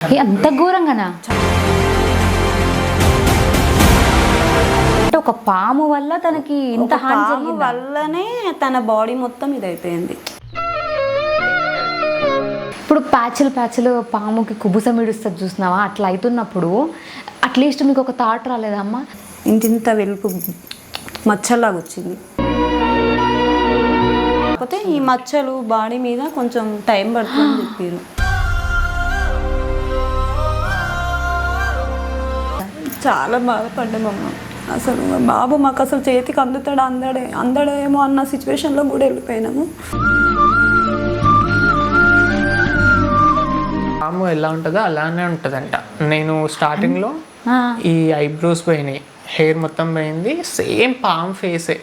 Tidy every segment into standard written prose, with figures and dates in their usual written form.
అంత ఘోరంగానా? అంటే ఒక పాము వల్ల తనకి ఇంత హాని జరిగింది వల్లనే తన బాడీ మొత్తం ఇదైపోయింది. ఇప్పుడు ప్యాచులు పాముకి కుబుసం ఇడుస్తుంది చూసినావా, అట్లా అవుతున్నప్పుడు అట్లీస్ట్ మీకు ఒక థాట్ రాలేదమ్మా? ఇంత వెలుపు మచ్చలాగా వచ్చింది. కాకపోతే ఈ మచ్చలు బాడీ మీద కొంచెం టైం పడుతుందని చెప్పారు. చాలా బాధపడ్డామమ్మ. అసలు బాబు మాకు అసలు చేతికి అందడేమో అన్న సిచ్యువేషన్లో కూడా వెళ్ళిపోయినాము. పాము ఎలా ఉంటుందో అలానే ఉంటుందంట. నేను స్టార్టింగ్లో ఈ ఐబ్రోస్ పోయినాయి, హెయిర్ మొత్తం పోయింది, సేమ్ పాము ఫేసే.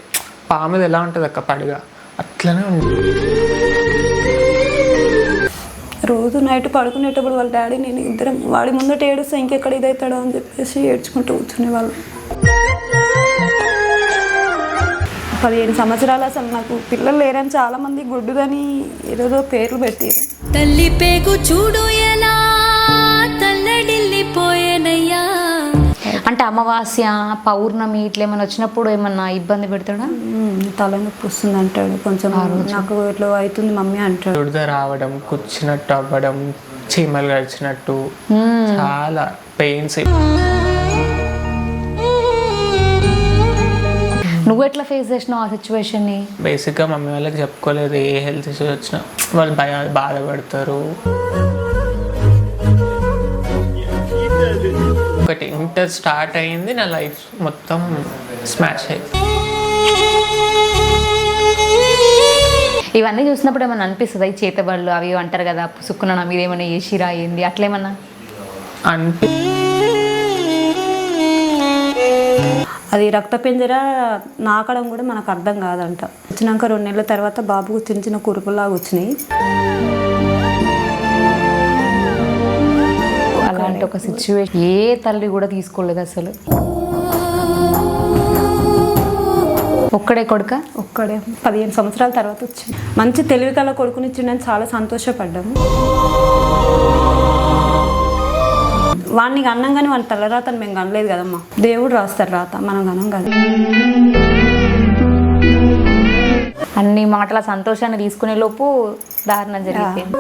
పాముది ఎలా ఉంటుంది అక్క పడుగా, అట్లనే ఉంది. రోజు నైట్ పడుకునేటప్పుడు వాళ్ళ డాడీ నేను ఇద్దరం వాడి ముందట ఏడుస్తే ఇంకెక్కడ ఇదవుతాడో అని చెప్పేసి ఏడ్చుకుంటూ కూర్చునే వాళ్ళు. 15 సంవత్సరాలు అసలు నాకు పిల్లలు లేరని చాలామంది గుడ్డుదని ఏదో పేర్లు పెట్టారు. తల్లి పేగు చూడు ఎలా తల్లడిల్లిపోయేనయ్యా. అంటే అమావాస్య పౌర్ణమి ఇట్లా ఏమైనా వచ్చినప్పుడు ఏమన్నా ఇబ్బంది పెడతాడా? తలనొప్పి వస్తుంది అంటాడు, కొంచెం నాకు ఇట్లా అవుతుంది మమ్మీ అంటాడు. దురద రావడం, కూర్చున్నట్టు అవ్వడం, చీమలు గడిచినట్టు, చాలా పెయిన్స్. నువ్వు ఎట్లా ఫేస్ చేసినావు ఆ సిచ్యువేషన్ని? బేసిక్గా మమ్మీ వాళ్ళకి చెప్పుకోలేదు. ఏ హెల్త్ ఇష్యూస్ వచ్చినా వాళ్ళు బాధపడతారు. ఒకటి ఇంటర్ స్టార్ట్ అయ్యింది, నా లైఫ్ మొత్తం స్మాష్ అయింది. ఇవన్నీ చూసినప్పుడు ఏమన్నా అనిపిస్తుంది? ఈ చేతబడులు అవి అంటారు కదా, సుక్కున నా మీద ఏమైనా ఏసిరా అయింది అట్లేమన్నా అది రక్తపింజర నాకడం కూడా మనకు అర్థం కాదంట. వచ్చినాక 2 నెలల తర్వాత బాబుకు చిన్న చిన్న కురుపులాగా వచ్చినాయి. అలాంటి ఒక సిచ్యువేషన్ ఏ తల్లి కూడా తీసుకోలేదు అసలు. ఒక్కడే కొడుక? ఒక్కడే. 15 సంవత్సరాల తర్వాత వచ్చింది. మంచి తెలివి కల కొడుకునిచ్చిండని చాలా సంతోషపడ్డాము. వాడిని అన్నం కానీ వాళ్ళ తలరాతను మేము కనలేదు కదమ్మా. దేవుడు రాస్తారు రాత, మనం కనం కదా. అన్ని మాటల సంతోషాన్ని తీసుకునే లోపు దారుణం జరిగిపోయింది.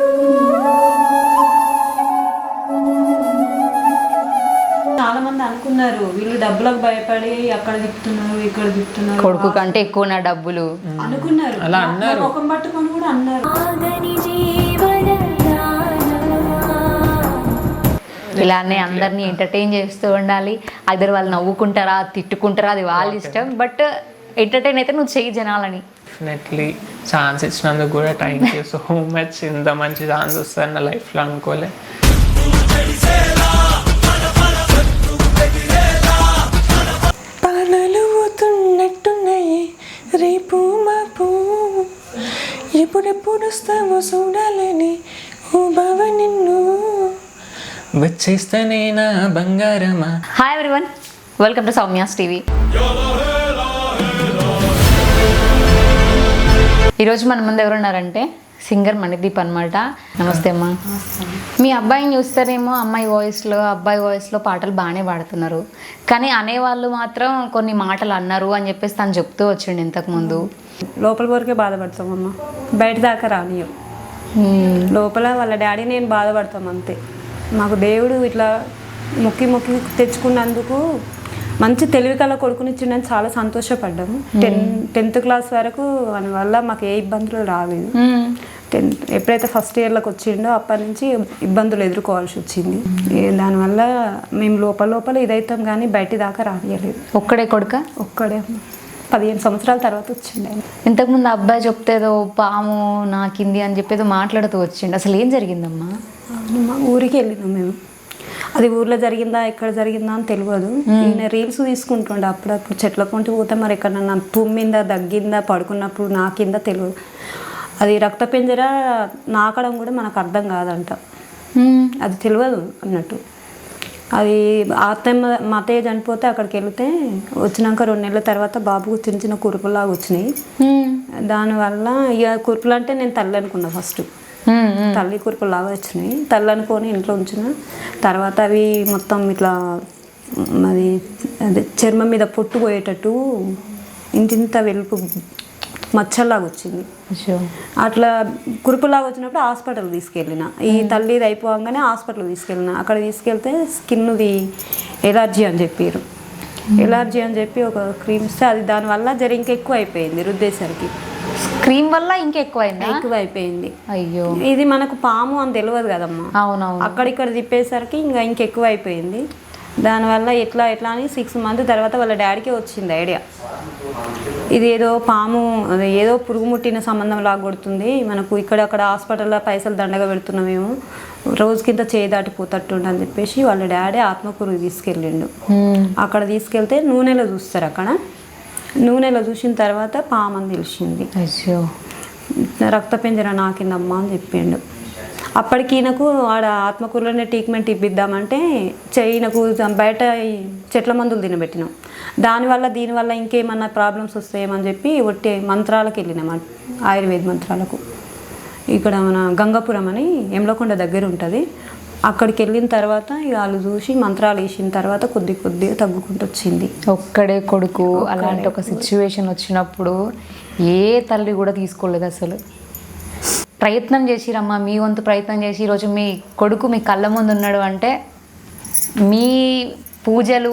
చాలా మంది అనుకున్నారు వీళ్ళు డబ్బులకు భయపడి అక్కడ తిప్పుతున్నారు ఇక్కడ తిప్పుతున్నారు, కొడుకు కంటే ఎక్కువ నా డబ్బులు అనుకున్నారు. అలా అన్నారు, ముఖం పట్టుకొని కూడా అన్నారు. ఇలానే అందరినీ ఎంటర్టైన్ చేస్తూ ఉండాలి. అదర్ వాళ్ళు నవ్వుకుంటారా తిట్టుకుంటారా అది వాళ్ళ ఇష్టం, బట్ ఎంటర్టైన్ అయితే నువ్వు చెయ్యి జనాలని. డెఫినెట్లీ ఛాన్స్ ఇచ్చినందుకు కూడా థ్యాంక్ యూ సో మచ్. ఇంత మంచి ఛాన్స్ వస్తుంది నా లైఫ్లో అనుకోలే. పానాలు పోతున్నట్టున్నాయి రేపు మాపు, ఎప్పుడెప్పుడు వస్తావో చూడాలని ఓ బావ నిన్ను వచ్చేస్తేనే నా బంగారమా. Hi everyone, welcome to Soumya's TV. ఈరోజు మన ముందు ఎవరున్నారంటే సింగర్ మణిదీప్ అనమాట. నమస్తే అమ్మా. మీ అబ్బాయిని చూస్తారేమో అమ్మాయి వాయిస్లో అబ్బాయి వాయిస్లో పాటలు బాగానే పాడుతున్నారు, కానీ అనేవాళ్ళు మాత్రం కొన్ని మాటలు అన్నారు అని చెప్పేసి తను చెప్తూ వచ్చిండు ఇంతకుముందు. లోపల వరకే బాధపడతామమ్మా, బయట దాకా రానియం. లోపల వాళ్ళ డాడీ నేను బాధపడతాం అంతే. మాకు దేవుడు ఇట్లా మొక్కి తెచ్చుకున్నందుకు మంచి తెలివి కల కొడుకునిచ్చిండని చాలా సంతోషపడ్డాము. 10th క్లాస్ వరకు దాని వల్ల మాకు ఏ ఇబ్బందులు రాలేదు. ఎప్పుడైతే ఫస్ట్ ఇయర్లోకి వచ్చిండో అప్పటి నుంచి ఇబ్బందులు ఎదుర్కోవాల్సి వచ్చింది. దానివల్ల మేము లోపల ఇదైతాం కానీ బయట దాకా రానియలేదు. ఒక్కడే కొడుక? ఒక్కడే. 15 సంవత్సరాల తర్వాత వచ్చిండు ఆయన. ఇంతకుముందు అబ్బాయి చెప్తేదో పాము నాకింది అని చెప్పేదో మాట్లాడుతూ వచ్చిండు. అసలు ఏం జరిగిందమ్మా? మా ఊరికి వెళ్ళినాం మేము. అది ఊర్లో జరిగిందా ఎక్కడ జరిగిందా అని తెలియదు. ఈయన రీల్స్ తీసుకుంటుండే అప్పుడప్పుడు చెట్ల కొంటి పోతే మరి ఎక్కడన్నా తుమ్మిందా దగ్గిందా పడుకున్నప్పుడు నాకిందా తెలియదు. అది రక్తపింజర నాకడం కూడా మనకు అర్థం కాదంట, అది తెలియదు అన్నట్టు. అది మా అత్తయ్య చనిపోతే అక్కడికి వెళితే వచ్చినాక 2 నెలల తర్వాత బాబుకు చిన్న కురుపులాగా వచ్చినాయి. దానివల్ల ఇక కురుపులు అంటే నేను తల్లి అనుకున్నా ఫస్ట్. తల్లి కురుపులాగా వచ్చినాయి. తల్లి అనుకొని ఇంట్లో ఉంచిన తర్వాత అవి మొత్తం ఇట్లా అది అదే చర్మం మీద పొట్టు పోయేటట్టు ఇంత వెలుపు మచ్చల్లాగా వచ్చింది. అట్లా కురుపులాగా వచ్చినప్పుడు హాస్పిటల్ తీసుకెళ్ళిన. ఈ తల్లిది అయిపోగానే హాస్పిటల్ తీసుకెళ్ళిన. అక్కడ తీసుకెళ్తే స్కిన్ది ఎలర్జీ అని చెప్పారు. ఎలర్జీ అని చెప్పి ఒక క్రీమ్ ఇస్తే అది దానివల్ల ఇంకెక్కువ అయిపోయింది. రుద్దేసరికి క్రీమ్ వల్ల ఇంకెక్కువైందా? ఎక్కువ అయిపోయింది. అయ్యో, ఇది మనకు పాము అని తెలియదు కదమ్మా. అవునవును. అక్కడిక్కడ తిప్పేసరికి ఇంకెక్కువ అయిపోయింది. దానివల్ల ఎట్లా అని 6 months తర్వాత వాళ్ళ డాడీకి వచ్చింది ఐడియా. ఇది ఏదో పాము, అదే ఏదో పురుగు ముట్టిన సంబంధం లాగా కొడుతుంది మనకు, అక్కడ హాస్పిటల్లో పైసలు దండగా పెడుతున్నామేమో, రోజుకింత చేయి దాటిపోతట్టుండి అని చెప్పేసి వాళ్ళ డాడీ ఆత్మకూరుకి తీసుకెళ్ళిండు. అక్కడ తీసుకెళ్తే నూనెలో చూస్తారు. అక్కడ నూనెలో చూసిన తర్వాత పాము అని తెలిసింది. అయ్యో, రక్తపింజర నాకిందమ్మా అని చెప్పిండు. అప్పటికి ఈయనకు ఆడ ఆత్మకూరులోనే ట్రీట్మెంట్ ఇప్పిద్దామంటే ఈయనకు బయట చెట్ల మందులు తినబెట్టినాం. దీనివల్ల ఇంకేమన్నా ప్రాబ్లమ్స్ వస్తాయేమని చెప్పి ఒట్టి మంత్రాలకు వెళ్ళినాం, ఆయుర్వేద మంత్రాలకు. ఇక్కడ మన గంగాపురం అని ఎమ్లకొండ దగ్గర ఉంటుంది. అక్కడికి వెళ్ళిన తర్వాత వాళ్ళు చూసి మంత్రాలు వేసిన తర్వాత కొద్దిగా తగ్గుకుంటూ వచ్చింది. ఒక్కడే కొడుకు, అలాంటి ఒక సిచ్యువేషన్ వచ్చినప్పుడు ఏ తల్లి కూడా తీసుకోలేదు అసలు. ప్రయత్నం చేసిరమ్మా, మీ వంతు ప్రయత్నం చేసి ఈరోజు మీ కొడుకు మీ కళ్ళ ముందు ఉన్నాడు అంటే మీ పూజలు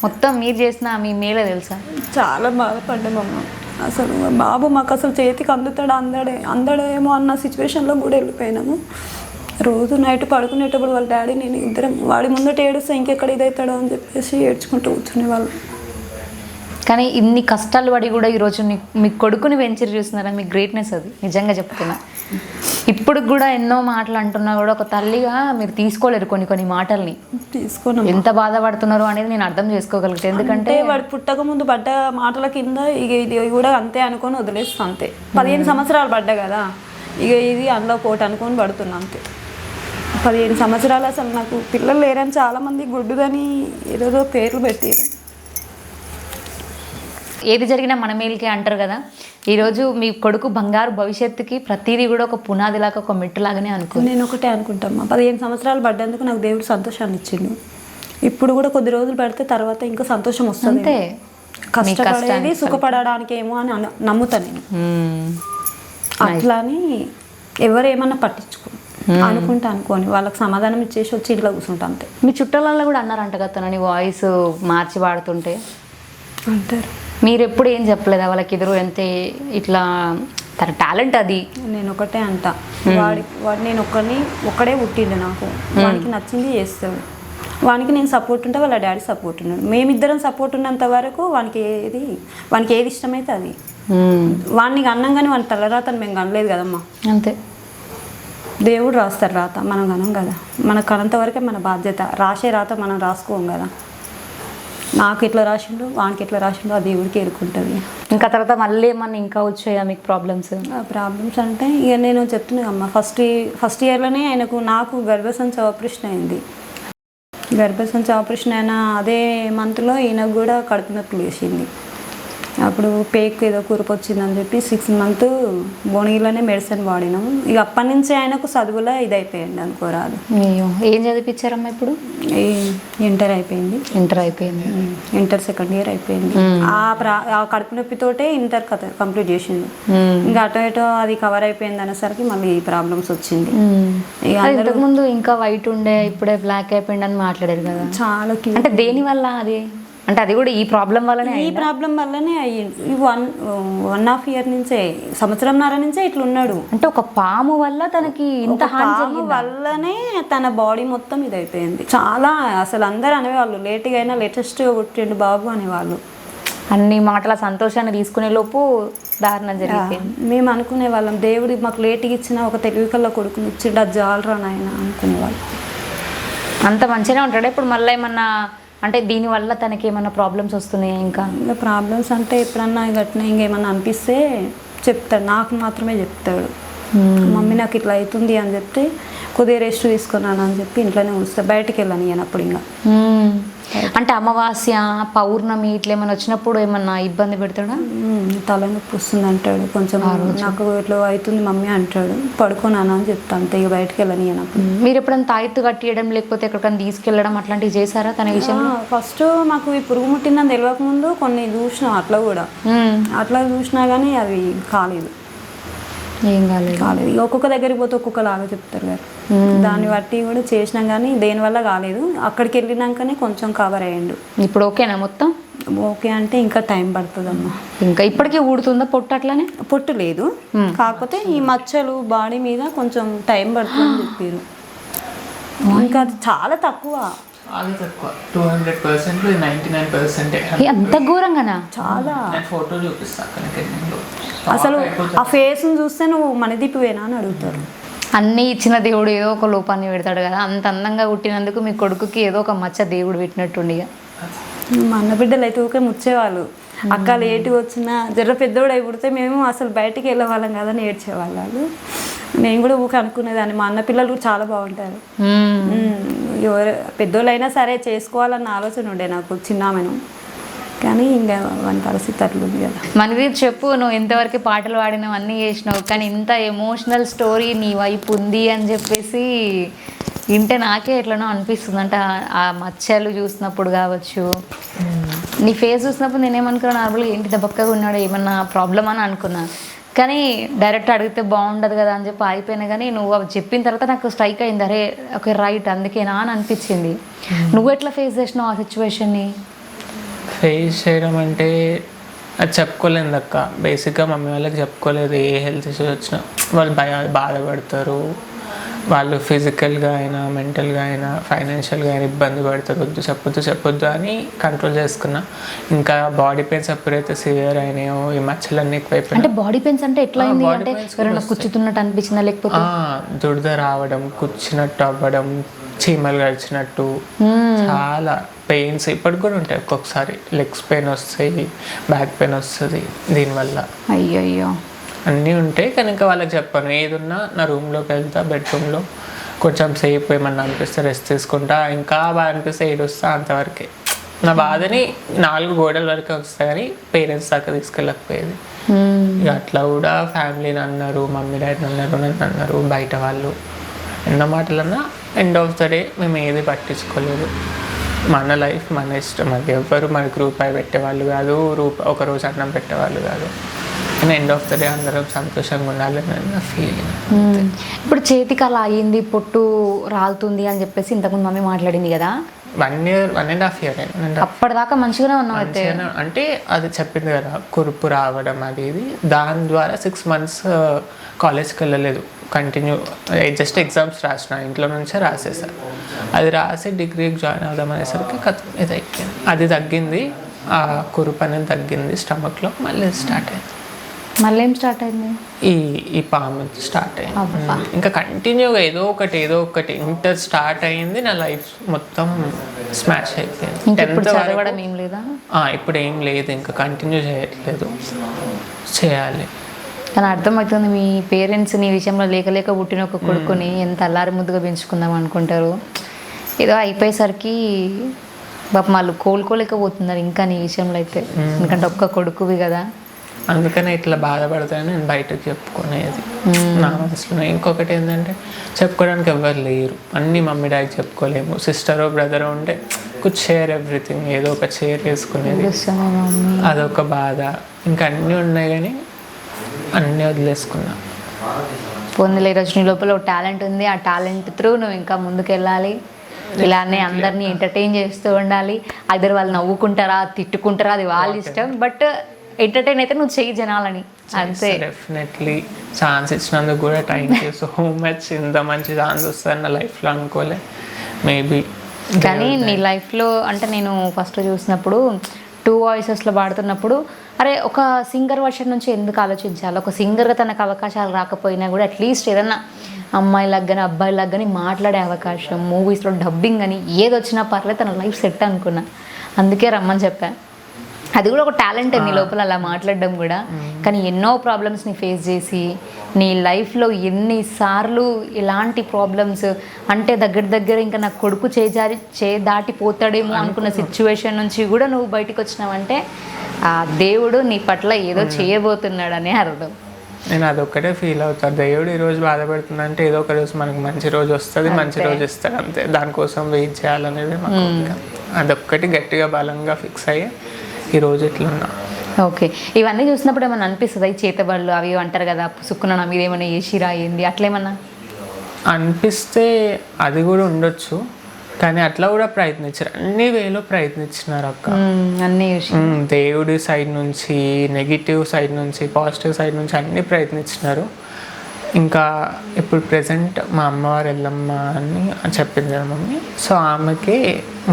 మొత్తం మీరు చేసిన మీ మేలే తెలుసా. చాలా బాధపడ్డామమ్మ. అసలు బాబు మాకు అసలు చేతికి అందడేమో అన్న సిచ్యువేషన్లో కూడా వెళ్ళిపోయినాము. రోజు నైట్ పడుకునేటప్పుడు వాళ్ళ డాడీ నేను ఇద్దరం వాడి ముందట ఏడుస్తే ఇంకెక్కడ ఇదవుతాడో అని చెప్పేసి ఏడ్చుకుంటూ కూర్చునేవాళ్ళు. కానీ ఇన్ని కష్టాలు పడి కూడా ఈరోజు మీ కొడుకుని వెంచర్ చూస్తున్నారా, మీ గ్రేట్నెస్ అది నిజంగా చెప్తున్నా. ఇప్పుడు కూడా ఎన్నో మాటలు అంటున్నా కూడా ఒక తల్లిగా మీరు తీసుకోలేరు కొన్ని మాటల్ని. తీసుకున్నాం, ఎంత బాధపడుతున్నారు అనేది నేను అర్థం చేసుకోగలుగుతాను. ఎందుకంటే వాడు పుట్టక ముందు పడ్డ మాటల కింద ఇది కూడా అంతే అనుకొని వదిలేస్తాం అంతే. 15 సంవత్సరాలు పడ్డా కదా, ఇది అందులో పోటీ అనుకొని పడుతున్నా అంతే. 15 సంవత్సరాలు అసలు నాకు పిల్లలు లేరని చాలామంది గుడ్డుదని ఏదేదో పేర్లు పెట్టారు. ఏది జరిగినా మన మేలుకే అంటారు కదా. ఈరోజు మీ కొడుకు బంగారు భవిష్యత్తుకి ప్రతిదీ కూడా ఒక పునాదిలాగా, ఒక మెట్టులాగానే అనుకో. నేను ఒకటే అనుకుంటామ్మా, 15 సంవత్సరాలు పడ్డందుకు నాకు దేవుడు సంతోషాన్ని ఇచ్చిండు. ఇప్పుడు కూడా కొద్ది రోజులు పడితే తర్వాత ఇంకా సంతోషం వస్తుంది. అంతే, కష్టపడేది సుఖపడడానికి ఏమో అని నమ్ముతాను నేను. అట్లా అని ఎవరేమన్నా పట్టించుకో అనుకోని వాళ్ళకి సమాధానం ఇచ్చేసి వచ్చి ఇంట్లో కూర్చుంటా అంతే. మీ చుట్టాలలో కూడా అన్నారంట కదా తనని వాయిస్ మార్చి పాడుతుంటే అంటారు. మీరు ఎప్పుడు ఏం చెప్పలేదా వాళ్ళకి ఎదురు? ఎంత ఇట్లా తన టాలెంట్ అది. నేను ఒకటే అంట, వాడు నేను ఒక్కడే పుట్టిండు, నాకు వానికి నచ్చింది చేస్తాడు. వానికి నేను సపోర్ట్ ఉంటే వాళ్ళ డాడీ సపోర్ట్ ఉన్నాడు. మేమిద్దరం సపోర్ట్ ఉన్నంత వరకు వానికి ఏది ఇష్టమైతే అది. వాడిని అన్నం కానీ వాని తలరాతను మేము కనలేదు కదమ్మా. అంతే, దేవుడు రాస్తారు రాత, మనం కనం కదా. మనకు కనంత వరకే మన బాధ్యత. రాసే రాత మనం రాసుకోం కదా. నాకు ఎట్లా రాసిండో వానికి ఎట్లా రాసిండో ఆ దేవుడికి ఎరుకుంటుంది. ఇంకా తర్వాత మళ్ళీ ఏమన్నా ఇంకా వచ్చాయా మీకు ప్రాబ్లమ్స్? ప్రాబ్లమ్స్ అంటే ఇక నేను చెప్తున్నాను అమ్మ, ఫస్ట్ ఇయర్లోనే నాకు గర్భసంచి ఆపరేషన్ అయింది. గర్భసంచి ఆపరేషన్ అయిన అదే మంత్లో ఈయనకు కూడా కడుపు నొప్పి లేచింది. అప్పుడు పేక్ ఏదో కూరపు వచ్చిందని చెప్పి 6 months బోనగిలోనే మెడిసిన్ వాడినాం. ఇక అప్పటి నుంచి ఆయనకు చదువులో ఇదైపోయింది అనుకోరాదు. ఏం చదివించారమ్మా ఇప్పుడు? ఇంటర్ అయిపోయింది. ఇంటర్ 2nd year అయిపోయింది. ఆ కడుపు నొప్పితోటే ఇంటర్ కంప్లీట్ చేసింది. ఇంకా అటో అది కవర్ అయిపోయింది అనేసరికి మళ్ళీ ప్రాబ్లమ్స్ వచ్చింది. ఇంతకుముందు ఇంకా వైట్ ఉండే, ఇప్పుడే బ్లాక్ అయిపోయింది అని మాట్లాడారు కదా. చాలా అంటే దేని వల్ల అది? అంటే అది కూడా ఈ ప్రాబ్లం వల్లనే అయ్యింది. 1.5 year నుంచే, 1.5 సంవత్సరం నుంచే ఇట్లా ఉన్నాడు. అంటే ఒక పాము వల్ల తనకి ఇంత పాము వల్లనే తన బాడీ మొత్తం ఇదైపోయింది. చాలా అసలు అందరూ అనేవాళ్ళు లేట్గా అయినా లేటెస్ట్ పుట్టిండు బాబు అనేవాళ్ళు. అన్ని మాటల సంతోషాన్ని తీసుకునే లోపు దారుణం జరిగిపోయింది. మేము అనుకునే వాళ్ళం దేవుడు మాకు లేట్గా ఇచ్చిన ఒక తెలివి కల్లా కొడుకుని ఇచ్చిండు, అది జాలరా నాయన అనుకునేవాళ్ళు. అంత మంచిగానే ఉంటాడు. ఇప్పుడు మళ్ళీ ఏమన్నా అంటే దీనివల్ల తనకి ఏమన్నా ప్రాబ్లమ్స్ వస్తున్నాయి? ఇంకా ప్రాబ్లమ్స్ అంటే ఎప్పుడన్నా గట్టిన ఇంకేమన్నా అనిపిస్తే చెప్తాడు, నాకు మాత్రమే చెప్తాడు. మమ్మీ నాకు ఇట్లా అవుతుంది అని చెప్తే కొద్దిగా రెస్ట్ తీసుకున్నాను అని చెప్పి ఇంట్లోనే ఉంచుతా, బయటికి వెళ్ళాను నేను అప్పుడు ఇంకా. అంటే అమావాస్య పౌర్ణమి ఇట్లా ఏమైనా వచ్చినప్పుడు ఏమన్నా ఇబ్బంది పెడతాడా? తలనొప్పి వస్తుంది అంటాడు, కొంచెం నాకు ఇట్లా అవుతుంది మమ్మీ అంటాడు, పడుకోనాను అని చెప్తా అంతే, ఇక బయటికి వెళ్ళని అన్నప్పుడు. మీరు ఎప్పుడైనా తాయెత్తు కట్టియడం లేకపోతే ఎక్కడికైనా తీసుకెళ్ళడం అట్లాంటివి చేశారా తన విషయంలో? ఫస్ట్ మాకు ఈ పురుగు ముట్టిందని తెలియక ముందు కొన్ని చూసినాం అట్లా కూడా, అట్లా చూసినా కానీ అవి కాలేదు. ఏం కాలేదు. ఇక ఒక్కొక్క దగ్గరికి పోతే ఒక్కొక్కలాగా చెప్తారు కదా, దాన్ని బట్టి కూడా చేసినాం కానీ దేనివల్ల కాలేదు. అక్కడికి వెళ్ళినాకనే కొంచెం కవర్ అయ్యిండు. ఇప్పుడు ఓకేనా మొత్తం? ఓకే అంటే ఇంకా టైం పడుతుందమ్మా. ఇంకా ఇప్పటికీ ఊడుతుందా పొట్టు అట్లానే? పొట్టు లేదు, కాకపోతే ఈ మచ్చలు బాడీ మీద కొంచెం టైం పడుతుందని చెప్పారు. ఇంకా అది చాలా తక్కువ, చాలా తక్కువ. 200% 99%. అంత ఘోరంగానా? చాలా. ఫోటో చూపిస్తాను. అసలు ఆ ఫేస్ని చూస్తే నువ్వు మణిదీపివేనా అని అడుగుతారు. అన్నీ ఇచ్చిన దేవుడు ఏదో ఒక లోపాన్ని పెడతాడు కదా. అంత అందంగా పుట్టినందుకు మీ కొడుకుకి ఏదో ఒక మచ్చ దేవుడు పెట్టినట్టుండిగా. మా అన్న బిడ్డలు అయితే ఊకే ముచ్చేవాళ్ళు, అక్క లేటు వచ్చినా జర పెద్దోడు అయి పుడితే మేము అసలు బయటికి వెళ్ళేవాళ్ళం కదని ఏడ్చేవాళ్ళు వాళ్ళు. నేను కూడా ఊకే అనుకునేదాన్ని, మా అన్న పిల్లలు కూడా చాలా బాగుంటారు. ఎవరు పెద్దోళ్ళు అయినా సరే చేసుకోవాలన్న ఆలోచన ఉండే నాకు చిన్నామెను, కానీ ఇంకా మన పరిస్థితి అట్లుంది కదా. మనది చెప్పు, నువ్వు ఎంతవరకు పాటలు పాడినావు అన్నీ చేసినావు, కానీ ఇంత ఎమోషనల్ స్టోరీ నీ వైపు ఉంది అని చెప్పేసి వింటే నాకే ఎట్లనో అనిపిస్తుంది. అంటే ఆ మచ్చలు చూసినప్పుడు కావచ్చు, నీ ఫేస్ చూసినప్పుడు నేనేమనుకున్నా నార్మల్గా ఏంటి దబక్కగా ఉన్నాడు, ఏమన్నా ప్రాబ్లమ్ అని అనుకున్నా. కానీ డైరెక్ట్ అడిగితే బాగుండదు కదా అని చెప్పి ఆగిపోయినా. కానీ నువ్వు అవి చెప్పిన తర్వాత నాకు స్ట్రైక్ అయింది, అరే ఓకే రైట్ అందుకేనా అని అనిపించింది. నువ్వు ఎట్లా ఫేస్ చేసినావు ఆ సిచ్యువేషన్ని? ఫేస్ చేయడం అంటే అది చెప్పుకోలేదు అక్క. బేసిక్గా మమ్మీ వాళ్ళకి చెప్పుకోలేదు. ఏ హెల్త్ ఇష్యూస్ వచ్చినా వాళ్ళు బాధపడతారు, వాళ్ళు ఫిజికల్గా అయినా మెంటల్గా అయినా ఫైనాన్షియల్గా అయినా ఇబ్బంది పడతారు, చెప్పొద్దు అని కంట్రోల్ చేసుకున్నా. ఇంకా బాడీ పెయిన్స్ ఎప్పుడైతే సివియర్ అయినాయో, ఈ మచ్చలన్నీ ఎక్కువైపోయినాయి. అంటే బాడీ పెయిన్స్ అంటే ఎట్లా అయింది? అంటే ఎవరైనా కూర్చుతున్నట్టు అనిపించిందా, లేకపోతే దురద రావడం, కూర్చున్నట్టు అవ్వడం, చీమలు గడిచినట్టు, చాలా పెయిన్స్ ఇప్పటికి కూడా ఉంటాయి. ఒక్కొక్కసారి లెగ్స్ పెయిన్ వస్తాయి, బ్యాక్ పెయిన్ వస్తుంది దీనివల్ల. అయ్యో అన్నీ ఉంటాయి. కనుక వాళ్ళకి చెప్పాను, ఏదున్నా నా రూమ్లోకి వెళ్తా, బెడ్రూమ్లో కొంచెం సేపు ఏమన్నా అనిపిస్తే రెస్ట్ తీసుకుంటా, ఇంకా బాగా అనిపిస్తే ఏడుస్తా, అంతవరకే. నా బాధని 4 గోడల వరకే వస్తాయి కానీ పేరెంట్స్ దాకా తీసుకెళ్ళకపోయేది. ఇక అట్లా కూడా ఫ్యామిలీని అన్నారు, మమ్మీ డాడీని అన్నారు, నన్ను అన్నారు, బయట వాళ్ళు ఎన్నో మాటలన్నా ఎండ్ ఆఫ్ ద డే మేము ఏది పట్టించుకోలేదు. మన లైఫ్ మన ఇష్టం, అది ఎవ్వరు మనకు రూపాయి పెట్టేవాళ్ళు కాదు, ఒకరోజు అన్నం పెట్టేవాళ్ళు కాదు. కానీ ఎండ్ ఆఫ్ ద డే అందరం సంతోషంగా ఉండాలి అని నా ఫీలింగ్. ఇప్పుడు చేతికి అలా అయ్యింది, పొట్టు రాలుతుంది అని చెప్పేసి ఇంతకుముందు మమ్మీ మాట్లాడింది కదా, 1.5 year అయింది. అప్పటిదాకా మంచిగానే ఉన్నావు అయితే? అంటే అది చెప్పింది కదా కురుపు రావడం అది ఇది, దాని ద్వారా 6 months కాలేజ్కి వెళ్ళలేదు. కంటిన్యూ జస్ట్ ఎగ్జామ్స్ రాసిన, ఇంట్లో నుంచే రాసేసాను. అది రాసి డిగ్రీకి జాయిన్ అవుదాం అనేసరికి ఇది అయిపోయింది. అది తగ్గింది, ఆ కురుపు అనేది తగ్గింది స్టమక్లో. మళ్ళీ స్టార్ట్ అయింది. మళ్ళీ ఏం స్టార్ట్ అయింది? ఈ పాము స్టార్ట్ అయింది. ఇంకా కంటిన్యూగా ఏదో ఒకటి ఇంటర్ స్టార్ట్ అయింది. నా లైఫ్ మొత్తం స్మాష్ అయిపోయింది. చదవడం ఏం లేదా? ఇప్పుడు ఏం లేదు, ఇంకా కంటిన్యూ చేయట్లేదు, చేయాలి. కానీ అర్థమవుతుంది మీ పేరెంట్స్ నీ విషయంలో లేక పుట్టిన ఒక కొడుకుని ఎంత అల్లారి ముద్దుగా పెంచుకుందాం అనుకుంటారు. ఏదో అయిపోయేసరికి పాపం వాళ్ళు కోలుకోలేకపోతున్నారు ఇంకా నీ విషయంలో అయితే, ఎందుకంటే ఒక్క కొడుకువి కదా. అందుకనే ఇట్లా బాధపడతానని నేను బయటకు చెప్పుకునేది నా మనసులో. ఇంకొకటి ఏంటంటే చెప్పుకోవడానికి ఎవరు లేరు, అన్నీ మమ్మీ డాడీ చెప్పుకోలేము. సిస్టరో బ్రదరో ఉంటే కుడ్ షేర్ ఎవ్రీథింగ్, ఏదో ఒక షేర్ చేసుకునేది, అదొక బాధ. ఇంకా అన్నీ ఉన్నాయి కానీ అన్నీ వదిలేసుకున్నా. పొందలే ఈరోజు నీ లోపల ఒక టాలెంట్ ఉంది, ఆ టాలెంట్ త్రూ నువ్వు ఇంకా ముందుకు వెళ్ళాలి. ఇలానే అందరినీ ఎంటర్టైన్ చేస్తూ ఉండాలి. అదర్ వాళ్ళు నవ్వుకుంటారా తిట్టుకుంటారా అది వాళ్ళ ఇష్టం, బట్ ఎంటర్టైన్ అయితే నువ్వు చెయ్యి జనాలని అంతే. డెఫినెట్లీ ఛాన్స్ ఇచ్చినందుకు కూడా థ్యాంక్ యూ సో మచ్. ఇంత మంచి ఛాన్స్ వస్తుంది నా లైఫ్లో అనుకోలే మేబీ. కానీ నీ లైఫ్లో అంటే నేను ఫస్ట్ చూసినప్పుడు 2 వాయిసెస్లో పాడుతున్నప్పుడు అరే ఒక సింగర్ వర్షన్ నుంచి ఎందుకు ఆలోచించాలి, ఒక సింగర్గా తనకు అవకాశాలు రాకపోయినా కూడా అట్లీస్ట్ ఏదన్నా అమ్మాయిలకు కానీ అబ్బాయిలకు కానీ మాట్లాడే అవకాశం, మూవీస్లో డబ్బింగ్ అని ఏది వచ్చినా పర్లేదు తన లైఫ్ సెట్ అనుకున్నా. అందుకే రమ్మని చెప్పా. అది కూడా ఒక టాలెంట్ నీ లోపల అలా మాట్లాడడం కూడా. కానీ ఎన్నో ప్రాబ్లమ్స్ని ఫేస్ చేసి నీ లైఫ్లో ఎన్నిసార్లు ఎలాంటి ప్రాబ్లమ్స్ అంటే దగ్గర ఇంకా నా కొడుకు దాటిపోతాడేమో అనుకున్న సిచ్యువేషన్ నుంచి కూడా నువ్వు బయటకు వచ్చినావంటే ఆ దేవుడు నీ పట్ల ఏదో చేయబోతున్నాడనే అర్థం. నేను అదొక్కటే ఫీల్ అవుతాను, దేవుడు ఈరోజు బాధపడుతుందంటే ఏదో ఒక రోజు మనకు మంచి రోజు వస్తుంది, మంచి రోజు ఇస్తాడు అంతే. దానికోసం వెయిట్ చేయాలనేది మాకు అదొక్కటి గట్టిగా బలంగా ఫిక్స్ అయ్యి ఈరోజు ఇట్లున్నా. ఓకే, ఇవన్నీ చూసినప్పుడు ఏమన్నా అనిపిస్తుంది ఈ చేతబడులు అవి అంటారు కదా, సుక్కున నా మీద ఏమైనా ఏసిరా ఏంది అట్లేమన్నా అనిపిస్తే అది కూడా ఉండొచ్చు, కానీ అట్లా కూడా ప్రయత్నించారు, అన్ని వేలో ప్రయత్నించినారు అక్క. అన్నీ దేవుడి సైడ్ నుంచి, నెగిటివ్ సైడ్ నుంచి, పాజిటివ్ సైడ్ నుంచి అన్ని ప్రయత్నించినారు. ఇంకా ఇప్పుడు ప్రెసెంట్ మా అమ్మవారు ఎల్లమ్మ అని చెప్పింది కదా మమ్మీ, సో ఆమెకి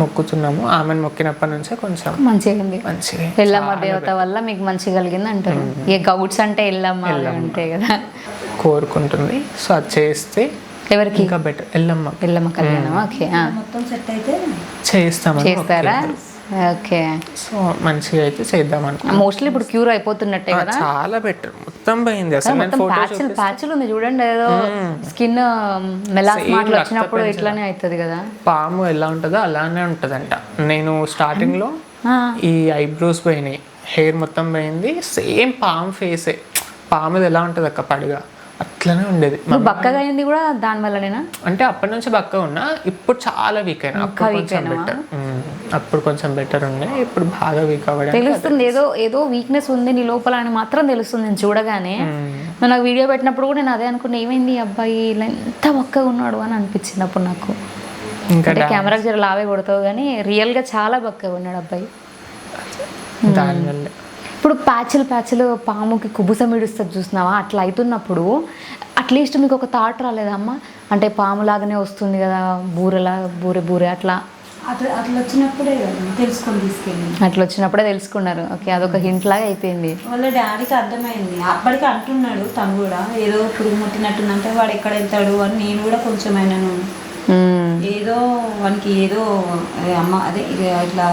మొక్కుతున్నాము. ఆమెను మొక్కినప్పటి నుంచే కొంచెం మంచిగా ఎల్లమ్మ దేవత వల్ల మీకు మంచి కలిగింది అంటారు. ఏ గౌడ్స్ అంటే ఎల్లమ్మ అంటే కదా కోరుకుంటుంది. సో అది చేస్తే ఎవరికి ఇంకా బెటర్, ఎల్లమ్మ కళ్యాణం. ఓకే, మొత్తం సెట్ అయితే చేస్తారా? ఓకే, సో మంచిగా అయితే చేద్దాం అనుకో. మోస్ట్లీ ఇప్పుడు క్యూర్ అయిపోతున్నట్టే కదా, చాలా బెటర్, మొత్తం పోయింది అసలు. ప్యాచులు ఉంది చూడండి, ఏదో స్కిన్ మెలాస్మాట్లు వచ్చినప్పుడు ఇట్లానే అవుతుంది కదా. పాము ఎలా ఉంటుందో అలానే ఉంటుందంట. నేను స్టార్టింగ్ లో ఈ ఐబ్రోస్ పోయినాయి, హెయిర్ మొత్తం పోయింది, సేమ్ పాము ఫేసే. పాముది ఎలా ఉంటుంది అక్క పడిగా అట్లనే ఉండేది. బక్కగా అయింది కూడా దాని వల్లనేనా? అంటే అప్పటి నుంచి బక్కగా ఉన్నా, ఇప్పుడు చాలా వీక్ అయినా. అప్పుడు కొంచెం బెటర్ ఉండే, ఇప్పుడు బాగా వీక్ అవ్వడం తెలుస్తుంది. ఏదో వీక్నెస్ ఉంది నీ లోపల అని మాత్రం తెలుస్తుంది నేను చూడగానే. నాకు వీడియో పెట్టినప్పుడు కూడా నేను అదే అనుకున్నా, ఏమైంది ఈ అబ్బాయి ఇలా ఎంత బక్కగా ఉన్నాడు అని అనిపించింది అప్పుడు నాకు. ఇంకా కెమెరాకి జర లావే కొడతావు కానీ రియల్గా చాలా బక్కగా ఉన్నాడు అబ్బాయి. దానివల్ల ఇప్పుడు ప్యాచులు పాముకి కుబుసం ఇడుస్తుంది చూసినావా, అట్లా అవుతున్నప్పుడు అట్లీస్ట్ మీకు ఒక థాట్ రాలేదమ్మా, అంటే పాములాగానే వస్తుంది కదా బూరె అట్లా వచ్చినప్పుడే తెలుసుకొని తీసుకెళ్ళి అట్లా వచ్చినప్పుడే తెలుసుకున్నారు. ఓకే, అదొక హింట్ లాగా అయిపోయింది. వాళ్ళ డాడీకి అర్థమైంది, అప్పటికి అంటున్నాడు తను కూడా ఏదో పురుగు ముట్టినట్టుందంటే వాడు ఎక్కడ వెళ్తాడు అని. నేను కూడా కొంచెం అయినాను ఏదో వానికి ఏదో అమ్మ అదే ఇట్లా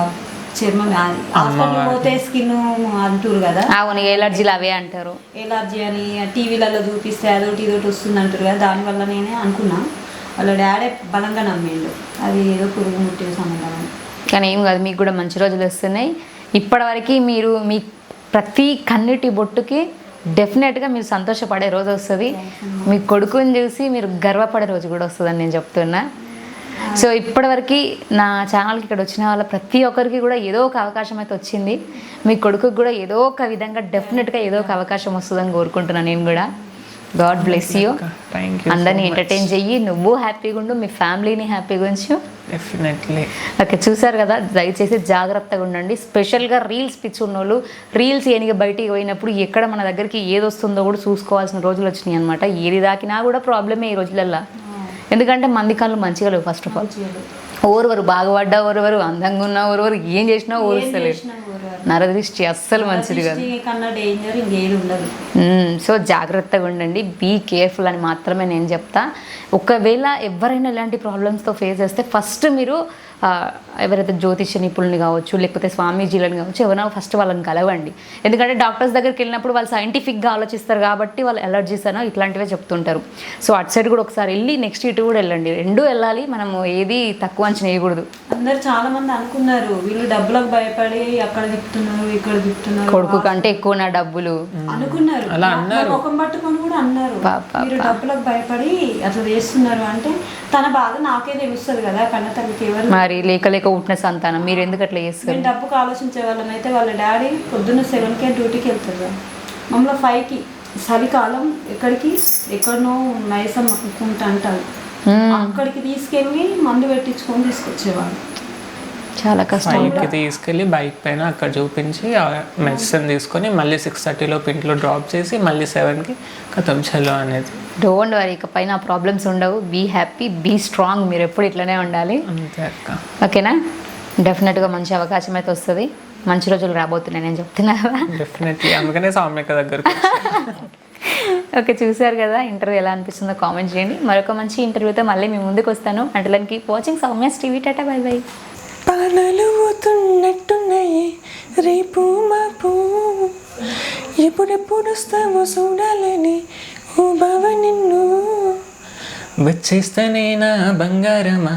చర్మం హాస్పిటల్ పోతే స్కిన్ అంటారు కదా, అవును ఎలర్జీలు అవే అంటారు. ఎలర్జీ అని టీవీలలో చూపిస్తే అదొకటి ఇదొకటి వస్తుంది అంటారు కదా, దానివల్ల నేనే అనుకున్నా. వాళ్ళ డాడీ బలంగా నమ్మిండు అది ఏదో పురుగు ముట్టిన సంబంధం. కానీ ఏం కాదు, మీకు కూడా మంచి రోజులు వస్తున్నాయి. ఇప్పటివరకు మీరు మీ ప్రతి కన్నిటి బొట్టుకి డెఫినెట్గా మీరు సంతోషపడే రోజు వస్తుంది. మీ కొడుకుని చూసి మీరు గర్వపడే రోజు కూడా వస్తుందని నేను చెప్తున్నా. సో ఇప్పటివరకు నా ఛానల్కి ఇక్కడ వచ్చిన వాళ్ళ ప్రతి ఒక్కరికి కూడా ఏదో ఒక అవకాశం అయితే వచ్చింది. మీ కొడుకుకి కూడా ఏదో ఒక విధంగా డెఫినెట్గా ఏదో ఒక అవకాశం వస్తుందని కోరుకుంటున్నాను నేను కూడా. God bless you. అందరినీ ఎంటర్టైన్ చెయ్యి, నువ్వు హ్యాపీగా ఉండు, మీ ఫ్యామిలీని హ్యాపీగా ఉంచు. డెఫినెట్లీ. ఓకే, చూసారు కదా, దయచేసి జాగ్రత్తగా ఉండండి. స్పెషల్గా రీల్స్ పిచ్చి ఉన్నోళ్ళు రీల్స్ ఏనిగా బయటికి పోయినప్పుడు ఎక్కడ మన దగ్గరికి ఏది వస్తుందో కూడా చూసుకోవాల్సిన రోజులు వచ్చినాయి అనమాట. ఏది దాకినా కూడా ప్రాబ్లమే ఈ రోజులల్లో. ఎందుకంటే మంది కళ్ళు మంచిగా లేవు. ఫస్ట్ ఆఫ్ ఆల్ ఓరువరు బాగుపడ్డా ఓరువరు, అందంగా ఉన్న ఓరువరు, ఏం చేసినా ఓరుస్తలేదు. నరదృష్టి అస్సలు మంచిది కాదు. సో జాగ్రత్తగా ఉండండి, బీ కేర్ఫుల్ అని మాత్రమే నేను చెప్తా. ఒకవేళ ఎవరైనా ఇలాంటి ప్రాబ్లమ్స్తో ఫేస్ చేస్తే ఫస్ట్ మీరు ఎవరైతే జ్యోతిష్య నిపుణులు కావచ్చు, లేకపోతే స్వామీజీలను కావచ్చు, ఎవరైనా ఫస్ట్ వాళ్ళని కలవండి. ఎందుకంటే డాక్టర్స్ దగ్గరికి వెళ్ళినప్పుడు వాళ్ళు సైంటిఫిక్గా ఆలోచిస్తారు కాబట్టి వాళ్ళు ఎలర్జీస్ అనో ఇట్లాంటివే చెప్తుంటారు. సో అటు సైడ్ కూడా ఒకసారి వెళ్ళి నెక్స్ట్ ఇటు కూడా వెళ్ళండి, రెండూ వెళ్ళాలి. మనము ఏది తక్కువ అంచనా వేయకూడదు. అందరు చాలా మంది అనుకున్నారు వీళ్ళు డబ్బులకు భయపడి అక్కడ తిప్పుతున్నారు ఇక్కడ తిప్పుతున్నారు, కొడుకు కంటే ఎక్కువ నా డబ్బులు అనుకున్నారు. అలా అన్నారు, ముఖం పట్టుకొని కూడా అన్నారు మీరు డబ్బులకు భయపడి అట్లా చేస్తున్నారు అంటే. తన బాధ నాకే తెలుస్తుంది కదా, కన్న తల్లికి ఎవరు మరి లేక ఉంటున్న సంతానం మీరు ఎందుకు అట్లా చేస్తారు? నేను డబ్బుకు ఆలోచించే వాళ్ళని అయితే వాళ్ళ డాడీ పొద్దున్న 7కే డ్యూటీకి వెళ్తారు, మమ్మల్ని 5కి చలికాలం ఎక్కడనో నైసం అమ్ముకుంటా అంటారు, అక్కడికి తీసుకెళ్ళి మందు పెట్టించుకొని తీసుకొచ్చేవాళ్ళు. చాలా కష్టం. 5కి తీసుకెళ్ళి బైక్ పైన అక్కడ చూపించి మెడిసిన్ తీసుకొని మళ్ళీ 6:30 ఇంట్లో డ్రాప్ చేసి మళ్ళీ 7కి కథం చలో అనేది. డోంట్ వరీ, ఇక పైన ప్రాబ్లమ్స్ ఉండవు. Be happy, be strong. మీరు ఎప్పుడు ఇట్లనే ఉండాలి, అంతే అక్క. ఓకేనా? డెఫినెట్గా మంచి అవకాశం అయితే వస్తుంది, మంచి రోజులు రాబోతున్నాయి నేను చెప్తున్నా కదా. డెఫినెట్లీ, అందుకనే సౌమ్యక దగ్గరకు. ఓకే, చూసారు కదా, ఇంటర్వ్యూ ఎలా అనిపిస్తుందో కామెంట్ చేయండి. మరొక మంచి ఇంటర్వ్యూతో మళ్ళీ మీ ముందుకు వస్తాను. అంటే keep watching Soumya's TV. Tata, by by. పానాలు పోతున్నట్టున్నాయి రేపు మాపు ఎప్పుడెప్పుడు వస్తావో చూడాలని ఓ బావ నిన్ను వచ్చేస్తేనే నా బంగారమా